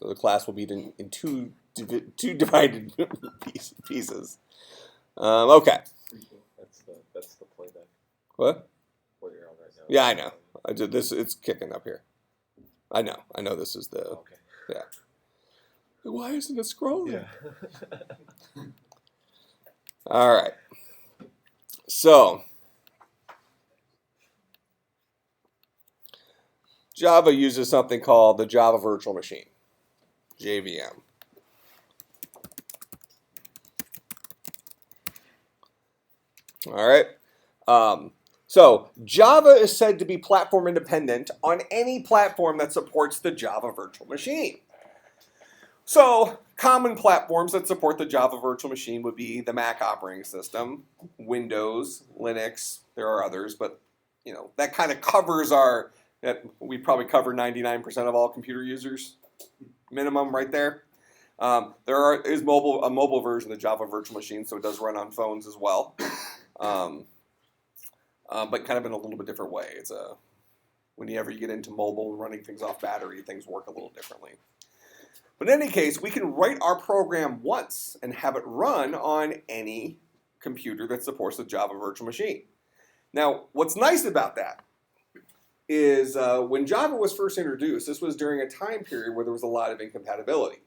So the class will be in two divided pieces. Okay. That's the playback. What? What you're on right now. Yeah, I know. I did this. It's kicking up here. I know. This is the. Okay. Yeah. Why isn't it scrolling? Yeah. All right. So Java uses something called the Java Virtual Machine, JVM. All right. So Java is said to be platform independent on any platform that supports the Java Virtual Machine. So common platforms that support the Java Virtual Machine would be the Mac operating system, Windows, Linux. There are others, but that kind of covers we probably cover 99% of all computer users, minimum right there. There is a mobile version of the Java Virtual Machine, so it does run on phones as well. But kind of in a little bit different way. It's whenever you get into mobile, running things off battery, things work a little differently. But in any case, we can write our program once and have it run on any computer that supports the Java Virtual Machine. Now, what's nice about that is when Java was first introduced, this was during a time period where there was a lot of incompatibility.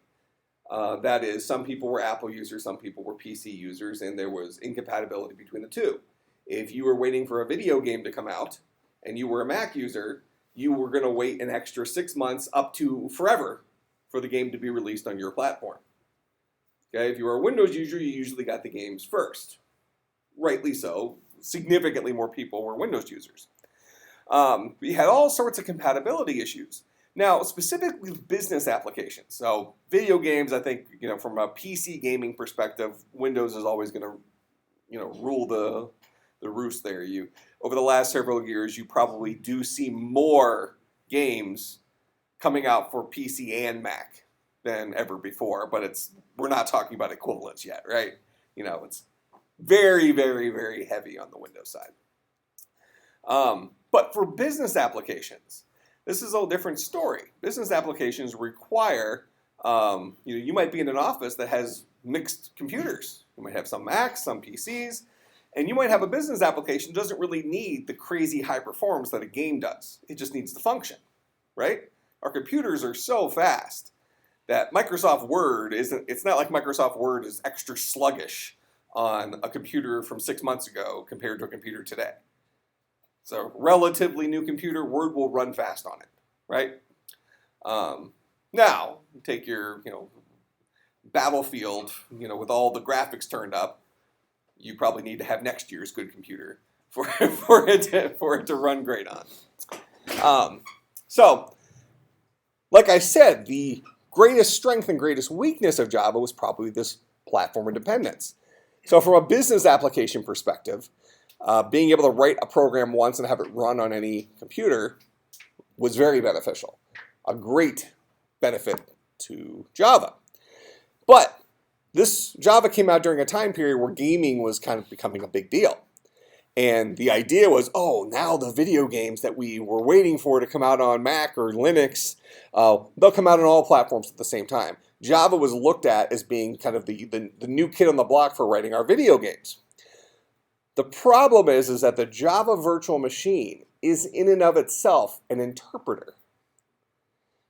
That is, some people were Apple users, some people were PC users, and there was incompatibility between the two. If you were waiting for a video game to come out and you were a Mac user, you were going to wait an extra 6 months up to forever for the game to be released on your platform. Okay, if you were a Windows user, you usually got the games first. Rightly so. Significantly more people were Windows users. We had all sorts of compatibility issues. Now, specifically business applications. So video games, I think, from a PC gaming perspective, Windows is always going to, rule the roost there. Over the last several years, you probably do see more games coming out for PC and Mac than ever before, but we're not talking about equivalence yet, right? It's very, very, very heavy on the Windows side. But for business applications, this is a whole different story. Business applications require, you might be in an office that has mixed computers. You might have some Macs, some PCs, and you might have a business application that doesn't really need the crazy high performance that a game does. It just needs to function, right? Our computers are so fast that Microsoft Word it's not like Microsoft Word is extra sluggish on a computer from 6 months ago compared to a computer today. So relatively new computer, Word will run fast on it, right? Now, take your Battlefield, with all the graphics turned up, you probably need to have next year's good computer for it to run great on. So, like I said, the greatest strength and greatest weakness of Java was probably this platform independence. So from a business application perspective, being able to write a program once and have it run on any computer was very beneficial. A great benefit to Java. But this Java came out during a time period where gaming was kind of becoming a big deal. And the idea was, now the video games that we were waiting for to come out on Mac or Linux, they'll come out on all platforms at the same time. Java was looked at as being kind of the new kid on the block for writing our video games. The problem is that the Java Virtual Machine is in and of itself an interpreter.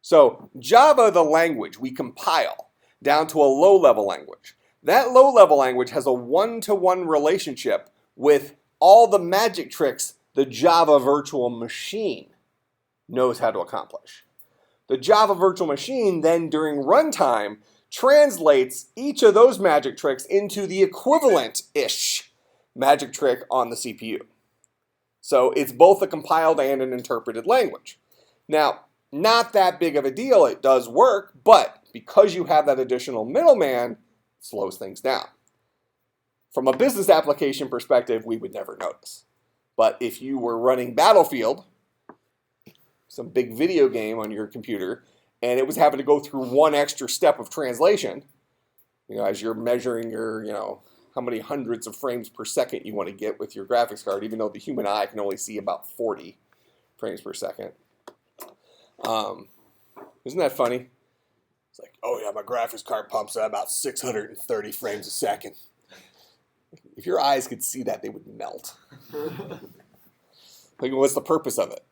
So Java, the language, we compile down to a low-level language. That low-level language has a one-to-one relationship with all the magic tricks the Java Virtual Machine knows how to accomplish. The Java Virtual Machine then, during runtime, translates each of those magic tricks into the equivalent-ish magic trick on the CPU. So it's both a compiled and an interpreted language. Now, not that big of a deal. It does work, but because you have that additional middleman, it slows things down. From a business application perspective, we would never notice. But if you were running Battlefield, some big video game on your computer, and it was having to go through one extra step of translation, as you're measuring your, how many hundreds of frames per second you want to get with your graphics card, even though the human eye can only see about 40 frames per second. Isn't that funny? It's like, oh yeah, my graphics card pumps at about 630 frames a second. If your eyes could see that, they would melt. Like, what's the purpose of it?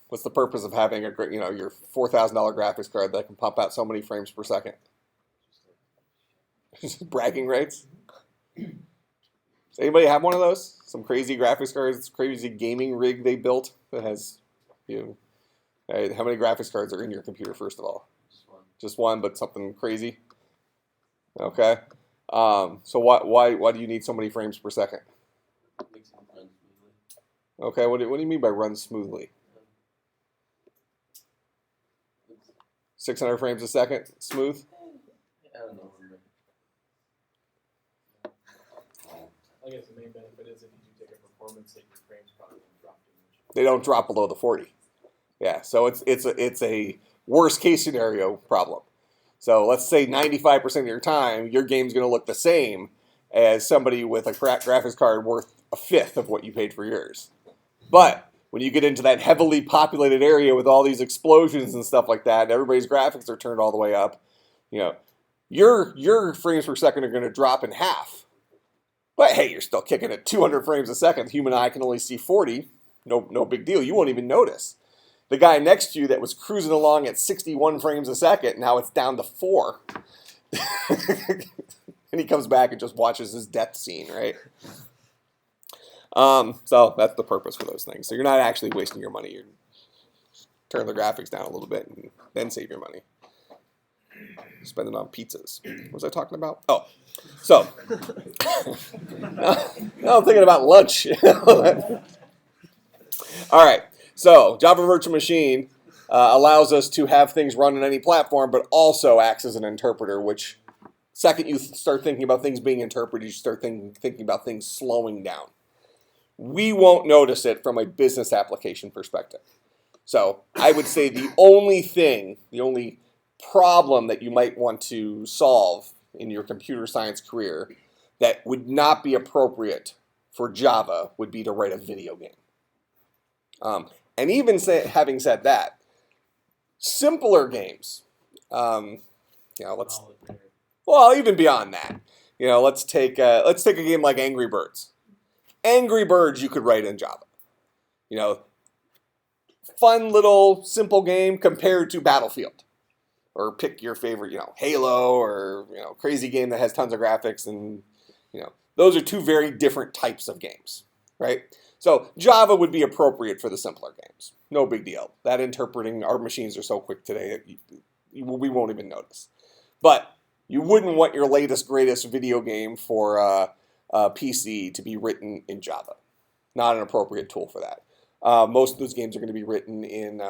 What's the purpose of having a great, your $4,000 graphics card that can pump out so many frames per second? Bragging rights. Does anybody have one of those? Some crazy graphics cards, crazy gaming rig they built that has, how many graphics cards are in your computer? First of all, just one, but something crazy. Okay. So why do you need so many frames per second? Makes it run smoothly. Okay. What do you mean by run smoothly? 600 frames a second, smooth. I don't know. I guess the main benefit is if you do take a performance hit, your frames probably won't drop too much. They don't drop below the 40. Yeah, so it's a worst case scenario problem. So let's say 95% of your time, your game's going to look the same as somebody with a graphics card worth a fifth of what you paid for yours. But when you get into that heavily populated area with all these explosions and stuff like that, and everybody's graphics are turned all the way up, your frames per second are going to drop in half. But hey, you're still kicking at 200 frames a second. The human eye can only see 40. No big deal. You won't even notice. The guy next to you that was cruising along at 61 frames a second, now it's down to 4. And he comes back and just watches his death scene, right? So that's the purpose for those things. So you're not actually wasting your money. You turn the graphics down a little bit and then save your money. Spend it on pizzas. What was I talking about? Oh, so now I'm thinking about lunch. All right. So Java Virtual Machine allows us to have things run on any platform, but also acts as an interpreter, which second you start thinking about things being interpreted, you start thinking about things slowing down. We won't notice it from a business application perspective. So I would say the only problem that you might want to solve in your computer science career that would not be appropriate for Java would be to write a video game. And even having said that, simpler games, even beyond that, let's take a game like Angry Birds. Angry Birds you could write in Java. Fun little simple game compared to Battlefield. Or pick your favorite, Halo or, crazy game that has tons of graphics and, those are two very different types of games, right? So Java would be appropriate for the simpler games. No big deal. That interpreting, our machines are so quick today that we won't even notice. But you wouldn't want your latest, greatest video game for a PC to be written in Java. Not an appropriate tool for that. Most of those games are going to be written in,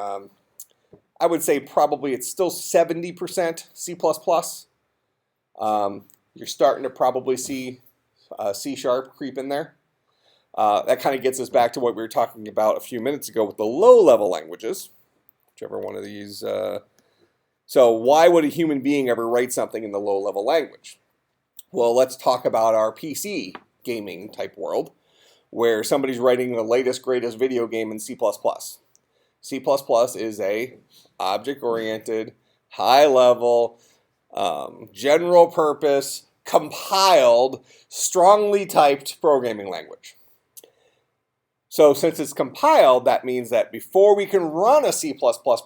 I would say probably it's still 70% C++. You're starting to probably see C# creep in there. That kind of gets us back to what we were talking about a few minutes ago with the low-level languages, whichever one of these. So why would a human being ever write something in the low-level language? Well, let's talk about our PC gaming type world, where somebody's writing the latest, greatest video game in C++. C++ is a object-oriented, high-level, general-purpose, compiled, strongly typed programming language. So since it's compiled, that means that before we can run a C++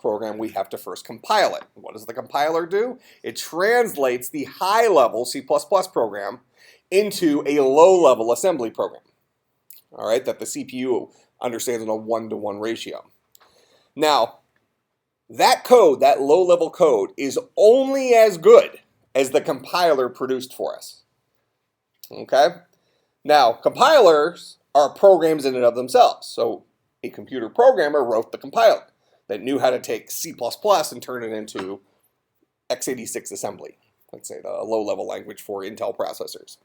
program, we have to first compile it. What does the compiler do? It translates the high-level C++ program into a low-level assembly program, all right, that the CPU understands in a 1-to-1 ratio. Now, that code, that low-level code, is only as good as the compiler produced for us. Okay? Now, compilers are programs in and of themselves. So a computer programmer wrote the compiler that knew how to take C++ and turn it into x86 assembly, let's say the low-level language for Intel processors.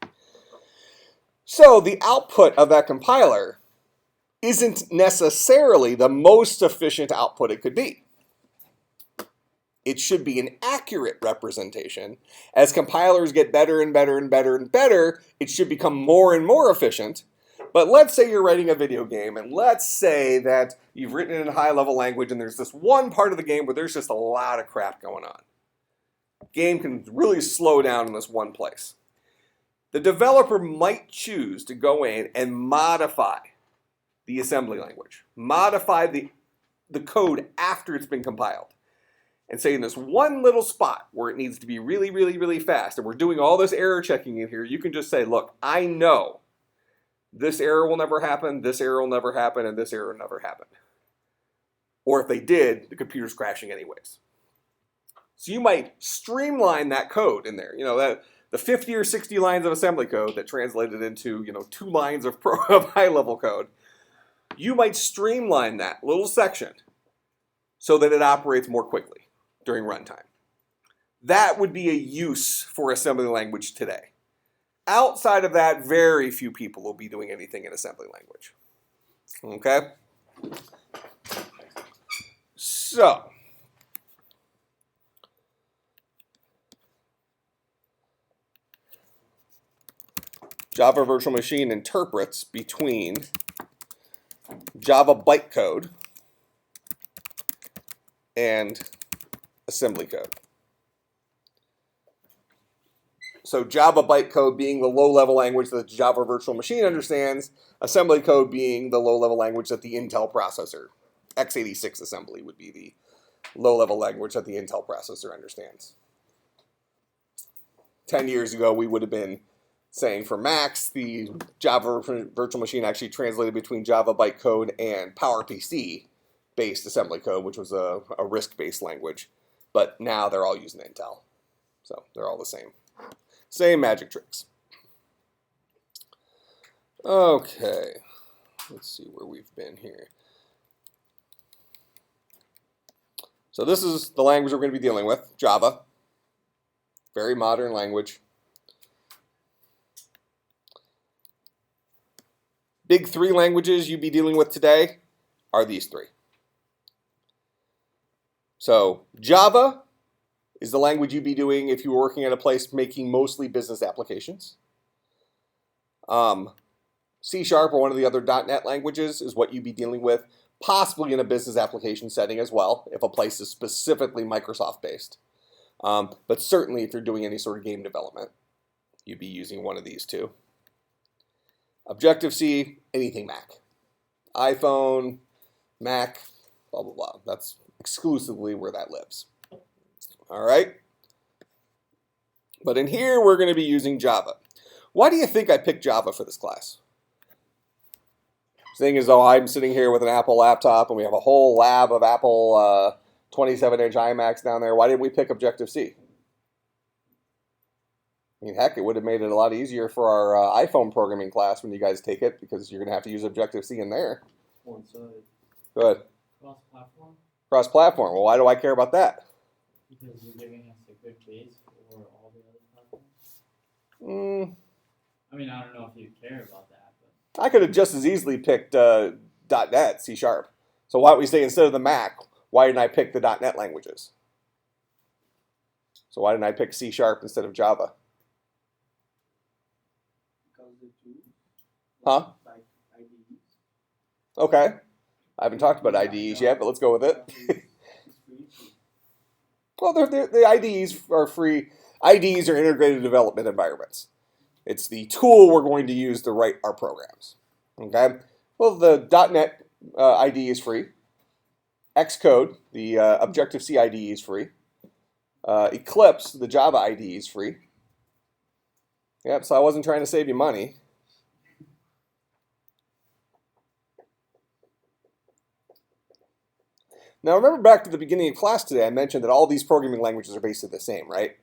So the output of that compiler isn't necessarily the most efficient output it could be. It should be an accurate representation. As compilers get better and better and better and better, it should become more and more efficient. But let's say you're writing a video game, and let's say that you've written it in high-level language, and there's this one part of the game where there's just a lot of crap going on. game can really slow down in this one place. The developer might choose to go in and modify the assembly language, modify the code after it's been compiled, and say in this one little spot where it needs to be really, really, really fast, and we're doing all this error checking in here, you can just say, look, I know this error will never happen, this error will never happen, and this error will never happen. Or if they did, the computer's crashing anyways. So you might streamline that code in there. You know, that the 50 or 60 lines of assembly code that translated into, 2 lines of high-level code. You might streamline that little section so that it operates more quickly during runtime. That would be a use for assembly language today. Outside of that, very few people will be doing anything in assembly language. Okay? So, Java Virtual Machine interprets between Java bytecode and assembly code. So Java bytecode being the low-level language that the Java Virtual Machine understands, assembly code being the low-level language that the Intel processor, x86 assembly would be the low-level language that the Intel processor understands. 10 years ago, we would have been saying for Macs, the Java Virtual Machine actually translated between Java bytecode and PowerPC-based assembly code, which was a RISC-based language. But now they're all using Intel. So they're all the same. Same magic tricks. Okay, let's see where we've been here. So this is the language we're going to be dealing with, Java. Very modern language. Big 3 languages you'd be dealing with today are these 3. So Java is the language you'd be doing if you were working at a place making mostly business applications. C# or one of the other .NET languages is what you'd be dealing with, possibly in a business application setting as well, if a place is specifically Microsoft based. But certainly if you're doing any sort of game development, you'd be using one of these 2. Objective-C, anything Mac. iPhone, Mac, blah, blah, blah. That's exclusively where that lives. All right? But in here, we're going to be using Java. Why do you think I picked Java for this class? Seeing as though I'm sitting here with an Apple laptop and we have a whole lab of Apple 27-inch iMacs down there, why didn't we pick Objective-C? I mean, heck, it would have made it a lot easier for our iPhone programming class when you guys take it, because you're going to have to use Objective-C in there. One side. Go ahead. Cross-platform, Cross-platform. Well, why do I care about that? because you're giving us a good base for all the other platforms. I mean, I don't know if you care about that, but I could have just as easily picked .NET, C#. So why don't we say instead of the Mac, why didn't I pick the .NET languages? So why didn't I pick C# instead of Java? Because the two. Huh? Like IDEs. Okay. I haven't talked about IDEs yet, but let's go with it. It's free. Well, the IDEs are free. IDEs are integrated development environments. It's the tool we're going to use to write our programs. Okay? Well, the .NET IDE is free. Xcode, the Objective-C IDE is free. Eclipse, the Java IDE is free. Yep, so I wasn't trying to save you money. Now remember back to the beginning of class today, I mentioned that all these programming languages are basically the same, right?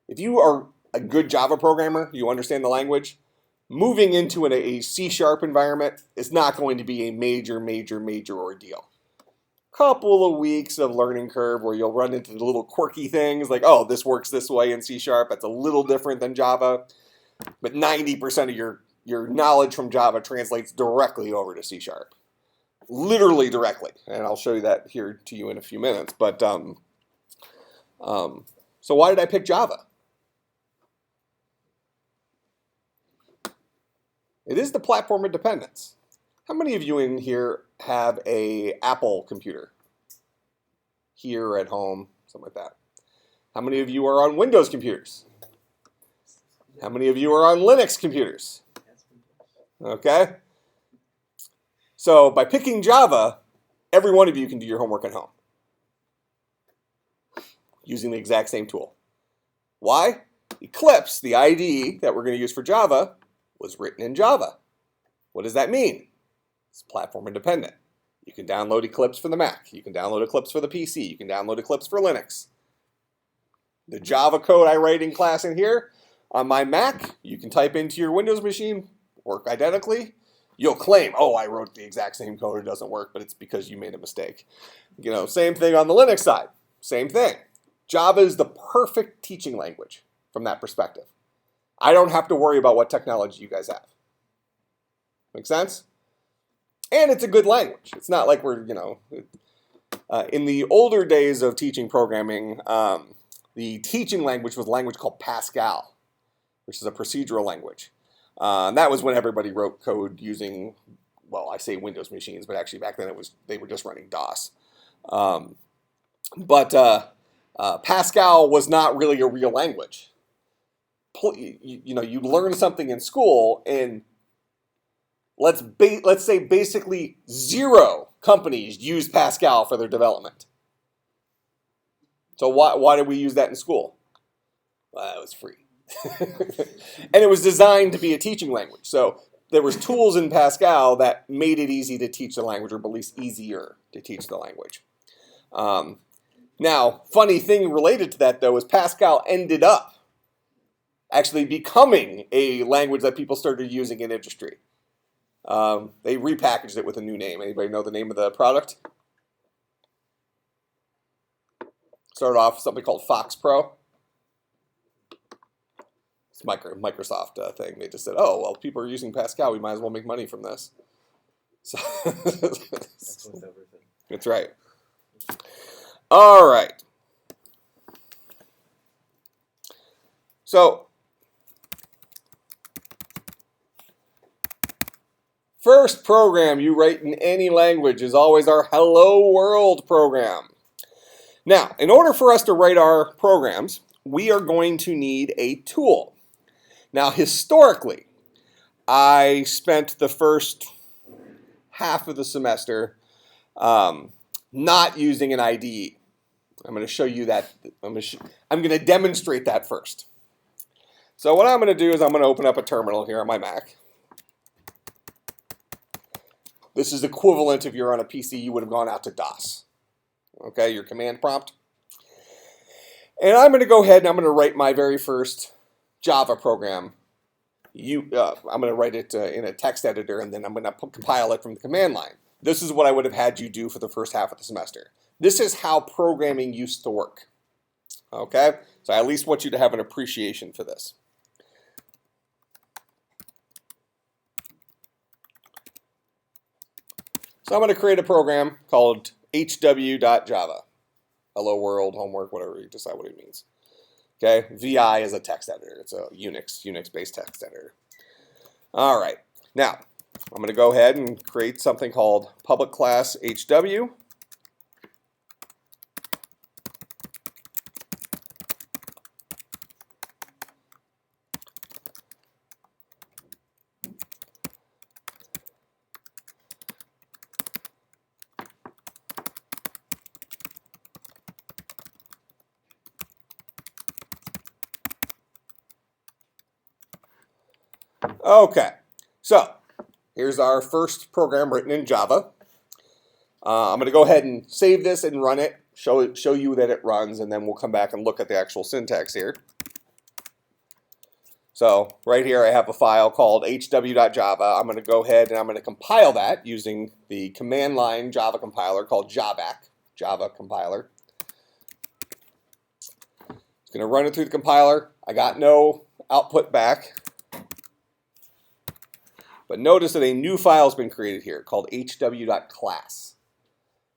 If you are a good Java programmer, you understand the language, moving into a C# environment is not going to be a major ordeal. Couple of weeks of learning curve where you'll run into the little quirky things like, oh, this works this way in C#, that's a little different than Java, but 90% of your knowledge from Java translates directly over to C#. Literally directly, and I'll show you that here to you in a few minutes. But so why did I pick Java? It is the platform of dependence. How many of you in here have a Apple computer? Here at home, something like that. How many of you are on Windows computers? How many of you are on Linux computers? Okay. So by picking Java, every one of you can do your homework at home using the exact same tool. Why? Eclipse, the IDE that we're going to use for Java, was written in Java. What does that mean? It's platform independent. You can download Eclipse for the Mac. You can download Eclipse for the PC. You can download Eclipse for Linux. The Java code I write in class in here, on my Mac, you can type into your Windows machine, work identically. You'll claim, oh, I wrote the exact same code, it doesn't work, but it's because you made a mistake. You know, same thing on the Linux side. Same thing. Java is the perfect teaching language from that perspective. I don't have to worry about what technology you guys have. Make sense? And it's a good language. It's not like we're, in the older days of teaching programming, the teaching language was a language called Pascal, which is a procedural language. And that was when everybody wrote code using, well, I say Windows machines, but actually back then they were just running DOS. Pascal was not really a real language. You learn something in school, and let's say basically 0 companies use Pascal for their development. So why did we use that in school? Well, it was free. And it was designed to be a teaching language. So there was tools in Pascal that made it easy to teach the language, or at least easier to teach the language. Now, funny thing related to that, though, is Pascal ended up actually becoming a language that people started using in industry. They repackaged it with a new name. Anybody know the name of the product? Started off with something called Fox Pro. It's a Microsoft thing. They just said, oh, well, people are using Pascal. We might as well make money from this. So That's with everything. that's right. All right. So first program you write in any language is always our Hello World program. Now, in order for us to write our programs, we are going to need a tool. Now, historically, I spent the first half of the semester not using an IDE. I'm going to show you that. I'm going to demonstrate that first. So what I'm going to do is I'm going to open up a terminal here on my Mac. This is equivalent if you're on a PC, you would have gone out to DOS. Okay, your command prompt. And I'm going to go ahead and I'm going to write my very first Java program. I'm going to write it in a text editor, and then I'm going to compile it from the command line. This is what I would have had you do for the first half of the semester. This is how programming used to work. Okay, so I at least want you to have an appreciation for this. So I'm going to create a program called hw.java. Hello world, homework, whatever, you decide what it means. Okay, VI is a text editor. It's a Unix-based text editor. All right, now I'm going to go ahead and create something called public class HW. Okay, so here's our first program written in Java. I'm going to go ahead and save this and run it, show you that it runs, and then we'll come back and look at the actual syntax here. So right here I have a file called hw.java. I'm going to go ahead and I'm going to compile that using the command line Java compiler called javac, Java compiler. It's going to run it through the compiler. I got no output back. But notice that a new file has been created here called hw.class.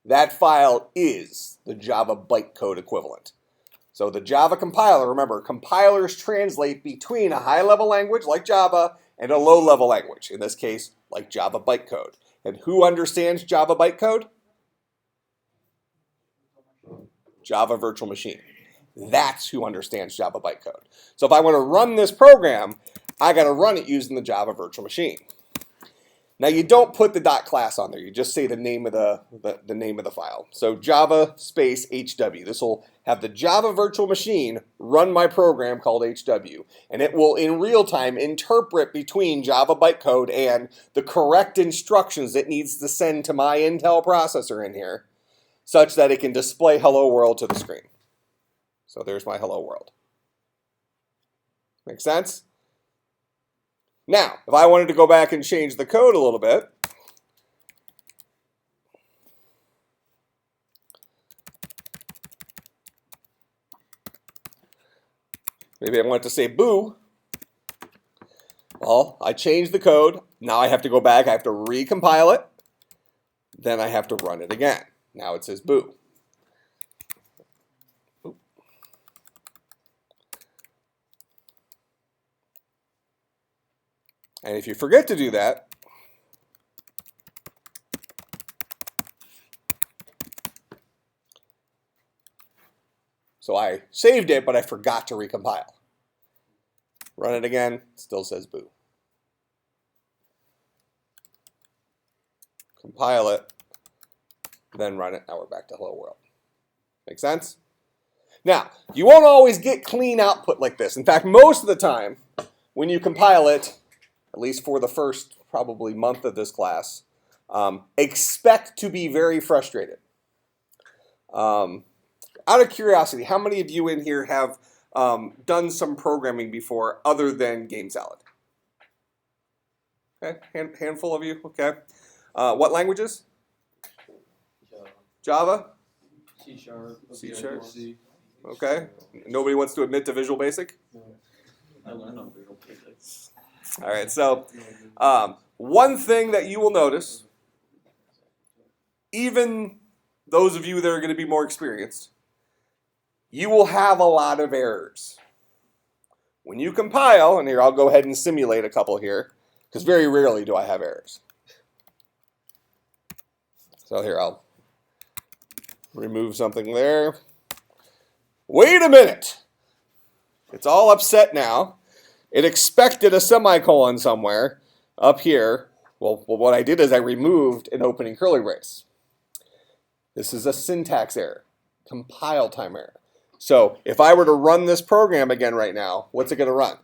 That file is the Java bytecode equivalent. So the Java compiler, remember, compilers translate between a high-level language like Java and a low-level language, in this case, like Java bytecode. And who understands Java bytecode? Java virtual machine. That's who understands Java bytecode. So if I want to run this program, I got to run it using the Java virtual machine. Now you don't put the .class on there. You just say the name of the name of the file. So Java space HW. This will have the Java virtual machine run my program called HW, and it will in real time interpret between Java bytecode and the correct instructions it needs to send to my Intel processor in here, such that it can display hello world to the screen. So there's my hello world. Make sense? Now, if I wanted to go back and change the code a little bit, maybe I want to say boo. Well, I changed the code. Now I have to go back. I have to recompile it. Then I have to run it again. Now it says boo. And if you forget to do that, so I saved it, but I forgot to recompile. Run it again, still says boo. Compile it, then run it. Now we're back to hello world. Make sense? Now, you won't always get clean output like this. In fact, most of the time, when you compile it, at least for the first probably month of this class, expect to be very frustrated. Out of curiosity, how many of you in here have done some programming before other than Game Salad? Okay, handful of you, okay. What languages? Java? C sharp. C sharp. C. Okay. Nobody wants to admit to Visual Basic? I learned on Visual Basic. All right, so one thing that you will notice, even those of you that are going to be more experienced, you will have a lot of errors. When you compile, and here I'll go ahead and simulate a couple here, because very rarely do I have errors. So here I'll remove something there. Wait a minute. It's all upset now. It expected a semicolon somewhere up here. Well, what I did is I removed an opening curly brace. This is a syntax error, compile time error. So if I were to run this program again right now, what's it going to run?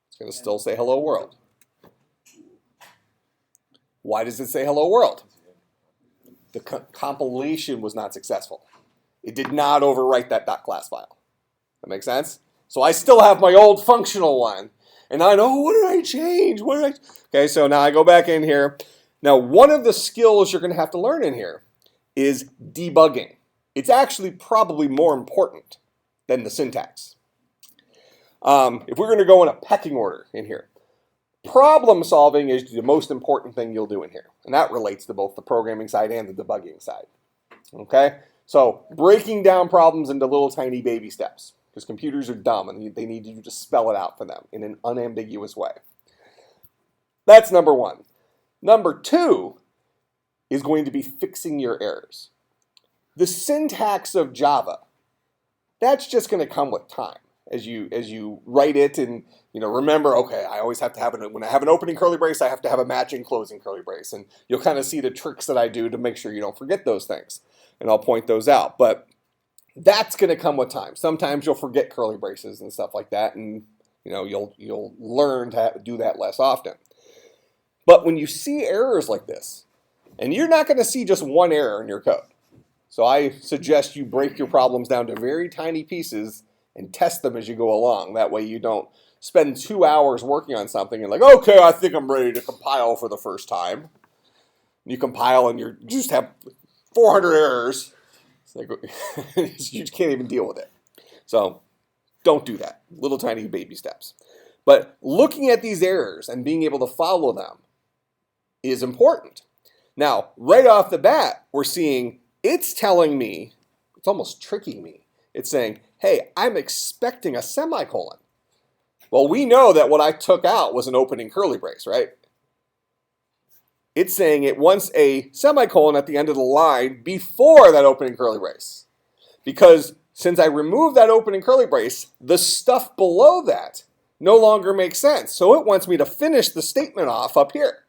It's going to still say hello world. Why does it say hello world? The compilation was not successful. It did not overwrite that .class file. That makes sense? So I still have my old functional one. And I know, what did I change? Okay, so now I go back in here. Now, one of the skills you're going to have to learn in here is debugging. It's actually probably more important than the syntax. If we're going to go in a pecking order in here, problem solving is the most important thing you'll do in here. And that relates to both the programming side and the debugging side. Okay? So breaking down problems into little tiny baby steps. Because computers are dumb and they need you to spell it out for them in an unambiguous way. That's number one. Number two is going to be fixing your errors. The syntax of Java, that's just going to come with time. As you write it and remember, okay, I always have to have when I have an opening curly brace, I have to have a matching closing curly brace. And you'll kind of see the tricks that I do to make sure you don't forget those things. And I'll point those out. But that's going to come with time. Sometimes you'll forget curly braces and stuff like that, and you'll learn to do that less often. But when you see errors like this, and you're not going to see just one error in your code. So I suggest you break your problems down to very tiny pieces and test them as you go along. That way you don't spend 2 hours working on something and like, okay, I think I'm ready to compile for the first time. You compile and you just have 400 errors. Like, you can't even deal with it. So don't do that. Little tiny baby steps. But looking at these errors and being able to follow them is important. Now, right off the bat, we're seeing it's telling me, it's almost tricking me. It's saying, hey, I'm expecting a semicolon. Well, we know that what I took out was an opening curly brace, right? It's saying it wants a semicolon at the end of the line before that opening curly brace. Because since I removed that opening curly brace, the stuff below that no longer makes sense. So it wants me to finish the statement off up here.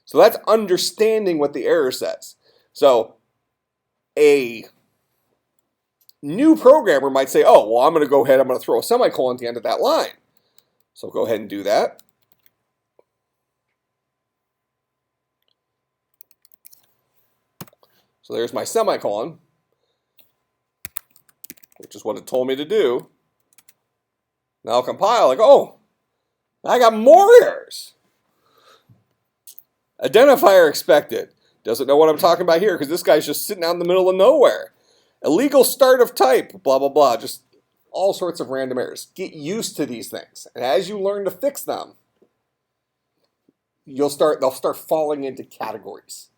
So that's understanding what the error says. So a new programmer might say, oh, well, I'm going to go ahead, I'm going to throw a semicolon at the end of that line. So go ahead and do that. So there's my semicolon, which is what it told me to do. Now I'll compile like, oh, I got more errors. Identifier expected. Doesn't know what I'm talking about here because this guy's just sitting out in the middle of nowhere. Illegal start of type, blah, blah, blah. Just all sorts of random errors. Get used to these things. And as you learn to fix them, they'll start falling into categories.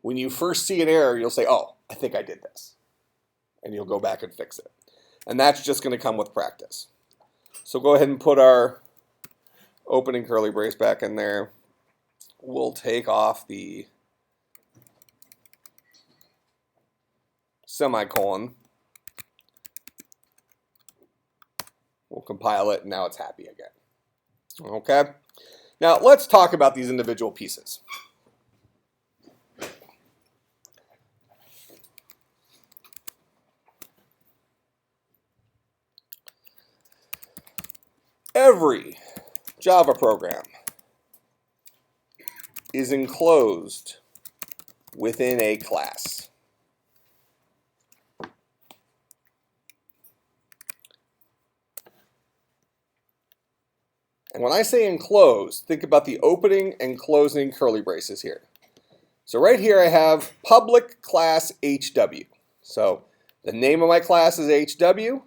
When you first see an error, you'll say, oh, I think I did this. And you'll go back and fix it. And that's just going to come with practice. So go ahead and put our opening curly brace back in there. We'll take off the semicolon. We'll compile it, and now it's happy again. Okay? Now, let's talk about these individual pieces. Every Java program is enclosed within a class. And when I say enclosed, think about the opening and closing curly braces here. So right here I have public class HW. So the name of my class is HW.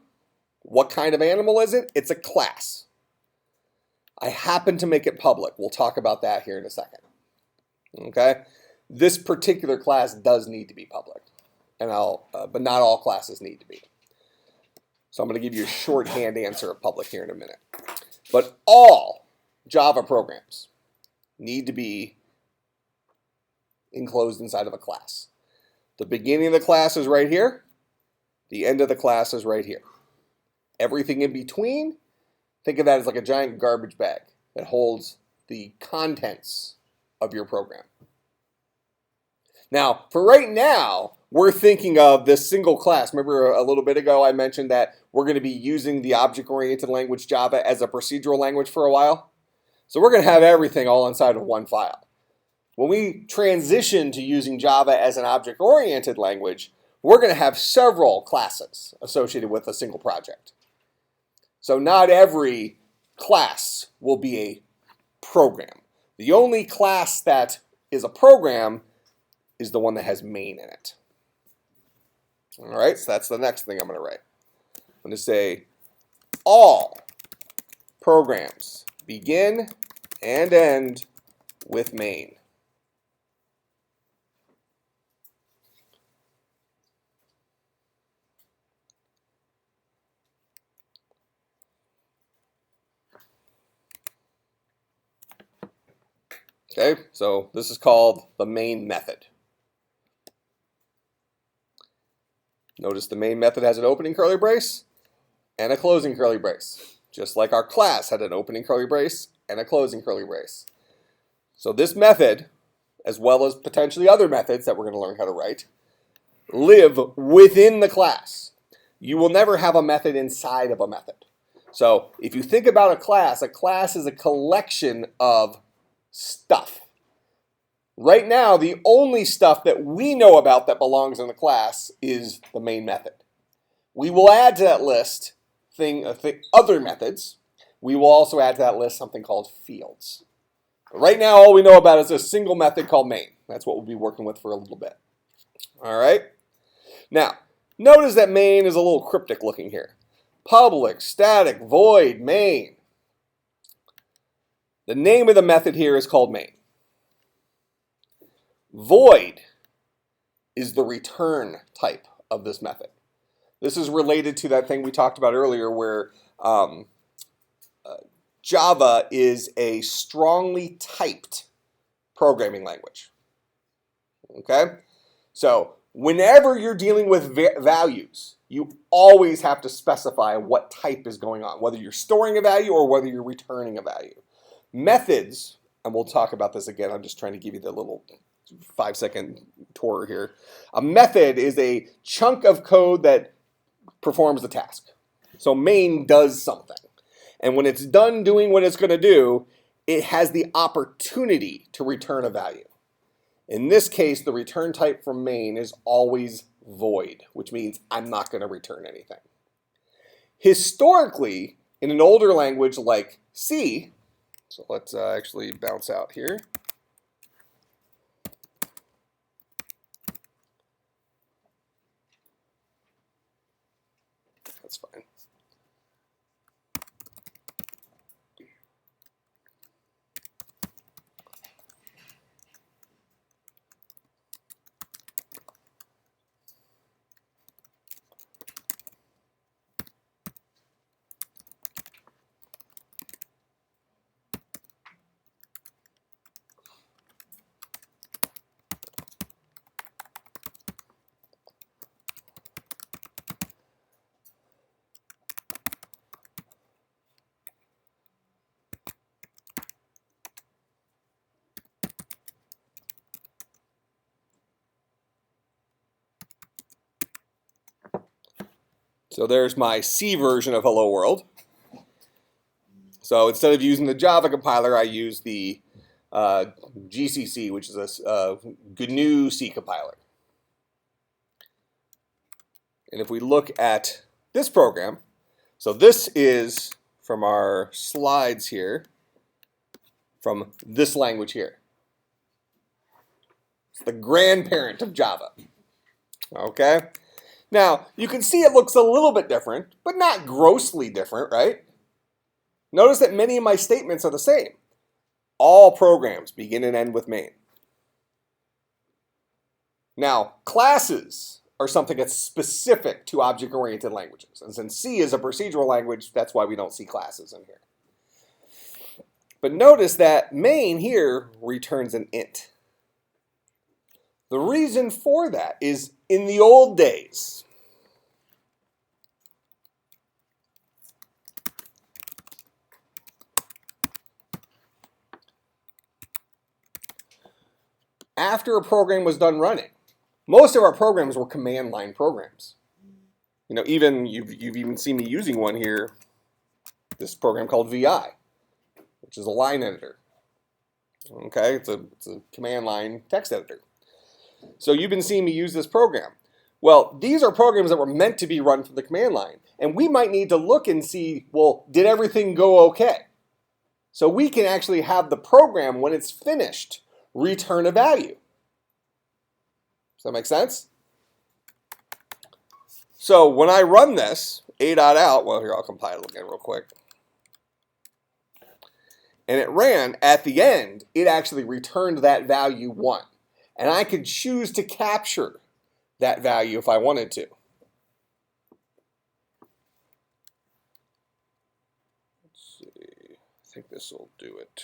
What kind of animal is it? It's a class. I happen to make it public. We'll talk about that here in a second. Okay? This particular class does need to be public, and but not all classes need to be. So I'm going to give you a shorthand answer of public here in a minute. But all Java programs need to be enclosed inside of a class. The beginning of the class is right here. The end of the class is right here. Everything in between, think of that as like a giant garbage bag that holds the contents of your program. Now, for right now, we're thinking of this single class. Remember a little bit ago I mentioned that we're going to be using the object-oriented language Java as a procedural language for a while. So we're going to have everything all inside of one file. When we transition to using Java as an object-oriented language, we're going to have several classes associated with a single project. So not every class will be a program. The only class that is a program is the one that has main in it. All right, so that's the next thing I'm going to write. I'm going to say all programs begin and end with main. Okay, so this is called the main method. Notice the main method has an opening curly brace and a closing curly brace, just like our class had an opening curly brace and a closing curly brace. So this method, as well as potentially other methods that we're going to learn how to write, live within the class. You will never have a method inside of a method. So if you think about a class is a collection of stuff. Right now, the only stuff that we know about that belongs in the class is the main method. We will add to that list other methods. We will also add to that list something called fields. Right now, all we know about is a single method called main. That's what we'll be working with for a little bit. All right? Now, notice that main is a little cryptic looking here. Public, static, void, main. The name of the method here is called main. Void is the return type of this method. This is related to that thing we talked about earlier where Java is a strongly typed programming language. Okay? So whenever you're dealing with values, you always have to specify what type is going on, whether you're storing a value or whether you're returning a value. Methods, and we'll talk about this again, I'm just trying to give you the little 5-second tour here. A method is a chunk of code that performs a task. So main does something. And when it's done doing what it's going to do, it has the opportunity to return a value. In this case, the return type from main is always void, which means I'm not going to return anything. Historically, in an older language like C, so let's actually bounce out here. That's fine. So there's my C version of Hello World. So instead of using the Java compiler, I use the GCC, which is a GNU C compiler. And if we look at this program, so this is from our slides here, from this language here. It's the grandparent of Java. Okay? Now, you can see it looks a little bit different, but not grossly different, right? Notice that many of my statements are the same. All programs begin and end with main. Now, classes are something that's specific to object-oriented languages. And since C is a procedural language, that's why we don't see classes in here. But notice that main here returns an int. The reason for that is in the old days, after a program was done running, most of our programs were command line programs. You know, even you've even seen me using one here, this program called VI, which is a line editor. Okay, it's a command line text editor. So you've been seeing me use this program. Well, these are programs that were meant to be run from the command line. And we might need to look and see, well, did everything go okay? So we can actually have the program, when it's finished, return a value. Does that make sense? So when I run this, a.out, well, here, I'll compile it again real quick. And it ran, at the end, it actually returned that value 1. And I could choose to capture that value if I wanted to. Let's see, I think this will do it.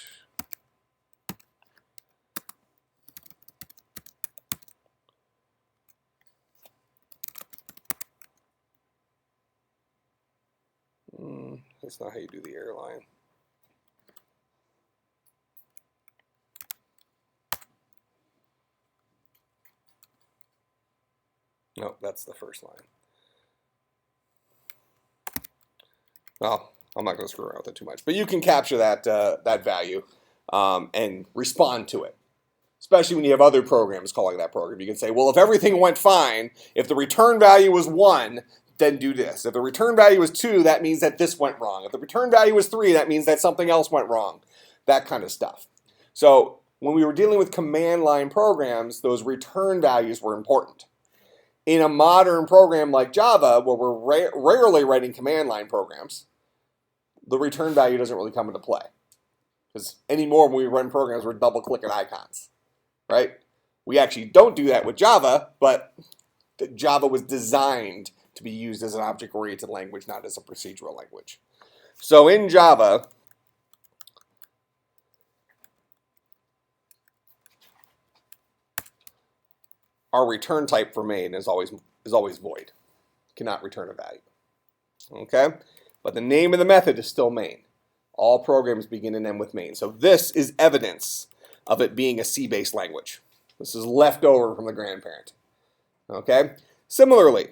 That's not how you do the airline. No, that's the first line. Well, I'm not going to screw around with it too much, but you can capture that that value and respond to it. Especially when you have other programs calling that program. You can say, well, if everything went fine, if the return value was 1, then do this. If the return value was 2, that means that this went wrong. If the return value was 3, that means that something else went wrong. That kind of stuff. So when we were dealing with command line programs, those return values were important. In a modern program like Java, where we're rarely writing command line programs, the return value doesn't really come into play. Because anymore when we run programs, we're double-clicking icons, right? We actually don't do that with Java, but Java was designed to be used as an object-oriented language, not as a procedural language. So in Java, our return type for main is always void. Cannot return a value. Okay? But the name of the method is still main. All programs begin and end with main. So this is evidence of it being a C-based language. This is left over from the grandparent. Okay? Similarly,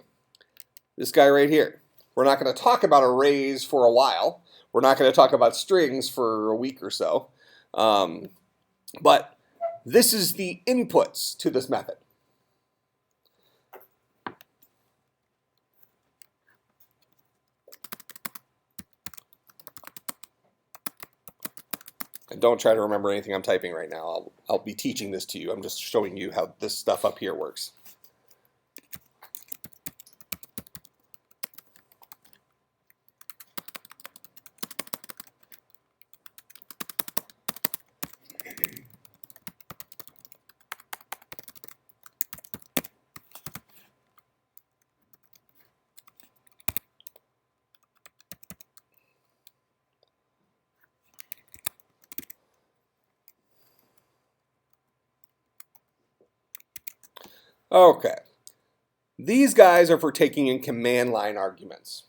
this guy right here. We're not going to talk about arrays for a while. We're not going to talk about strings for a week or so. But this is the inputs to this method. And don't try to remember anything I'm typing right now. I'll be teaching this to you. I'm just showing you how this stuff up here works. Okay. These guys are for taking in command line arguments.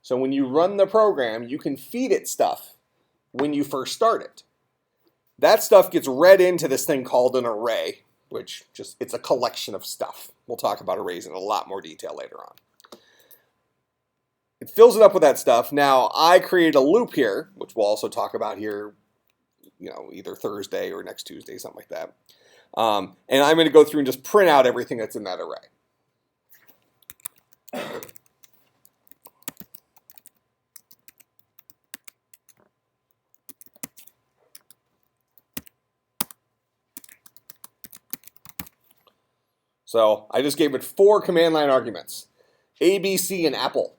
So when you run the program, you can feed it stuff when you first start it. That stuff gets read into this thing called an array, which it's a collection of stuff. We'll talk about arrays in a lot more detail later on. It fills it up with that stuff. Now, I created a loop here, which we'll also talk about here, either Thursday or next Tuesday, something like that. And I'm going to go through and just print out everything that's in that array. So I just gave it 4 command line arguments, A, B, C, and Apple.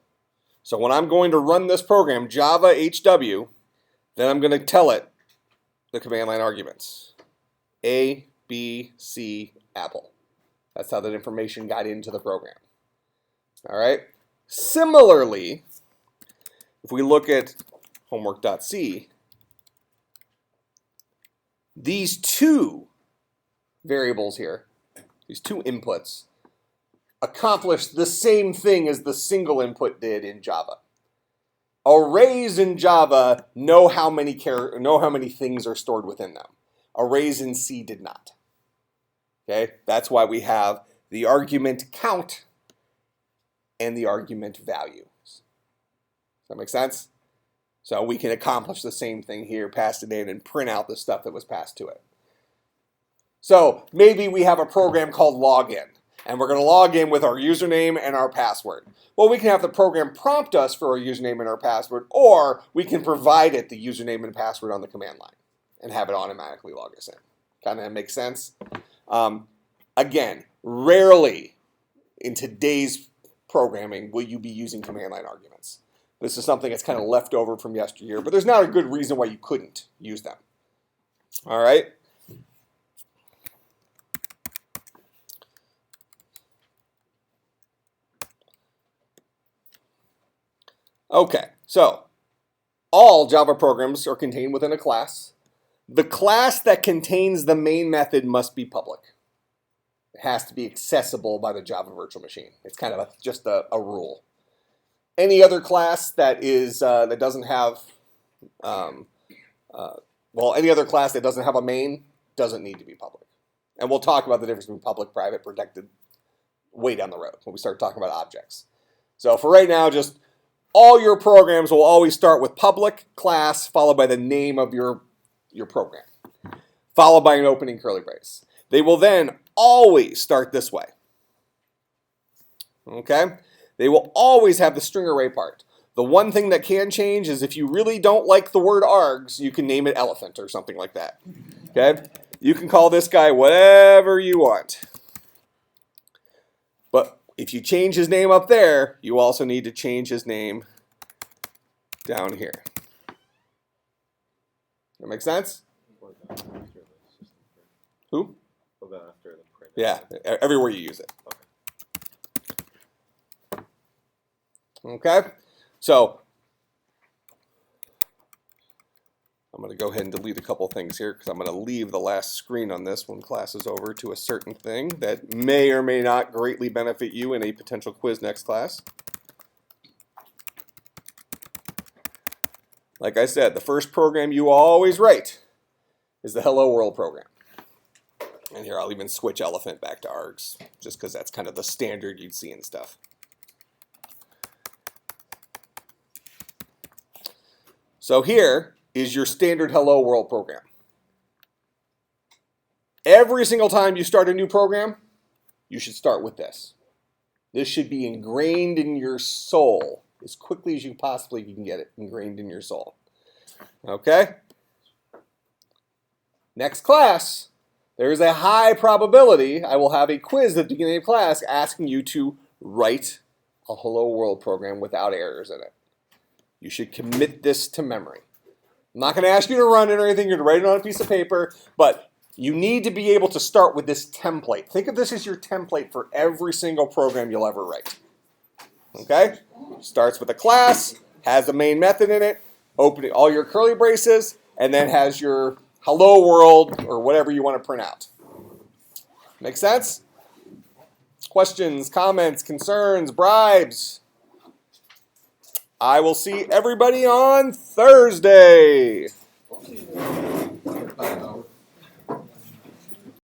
So when I'm going to run this program, Java HW, then I'm going to tell it the command line arguments. A, B, C, Apple. That's how that information got into the program. All right. Similarly, if we look at homework.c, these 2 variables here, these 2 inputs, accomplish the same thing as the single input did in Java. Arrays in Java know how many things are stored within them. Arrays in C did not. Okay, that's why we have the argument count and the argument value. Does that make sense? So we can accomplish the same thing here, pass it in, and print out the stuff that was passed to it. So maybe we have a program called login, and we're going to log in with our username and our password. Well, we can have the program prompt us for our username and our password, or we can provide it the username and password on the command line and have it automatically log us in. Kind of makes sense? Again, rarely in today's programming will you be using command line arguments. This is something that's kind of left over from yesteryear, but there's not a good reason why you couldn't use them. All right? Okay, so all Java programs are contained within a class. The class that contains the main method must be public. It has to be accessible by the Java virtual machine. It's kind of just a rule. Any other class that doesn't have, any other class that doesn't have a main doesn't need to be public. And we'll talk about the difference between public, private, protected way down the road when we start talking about objects. So for right now, just all your programs will always start with public, class, followed by the name of your program, followed by an opening curly brace. They will then always start this way. Okay? They will always have the string array part. The one thing that can change is if you really don't like the word args, you can name it elephant or something like that. Okay? You can call this guy whatever you want. But if you change his name up there, you also need to change his name down here. That make sense? Who? Yeah, everywhere you use it. Okay, so I'm going to go ahead and delete a couple things here because I'm going to leave the last screen on this when class is over to a certain thing that may or may not greatly benefit you in a potential quiz next class. Like I said, the first program you always write is the Hello World program. And here I'll even switch elephant back to args just because that's kind of the standard you'd see in stuff. So here is your standard Hello World program. Every single time you start a new program, you should start with this. This should be ingrained in your soul as quickly as you possibly can get it ingrained in your soul. Okay? Next class, there is a high probability I will have a quiz at the beginning of class asking you to write a Hello World program without errors in it. You should commit this to memory. I'm not going to ask you to run it or anything. You're going to write it on a piece of paper, but you need to be able to start with this template. Think of this as your template for every single program you'll ever write. Okay? Starts with a class, has a main method in it, opening all your curly braces, and then has your hello world or whatever you want to print out. Make sense? Questions, comments, concerns, bribes? I will see everybody on Thursday.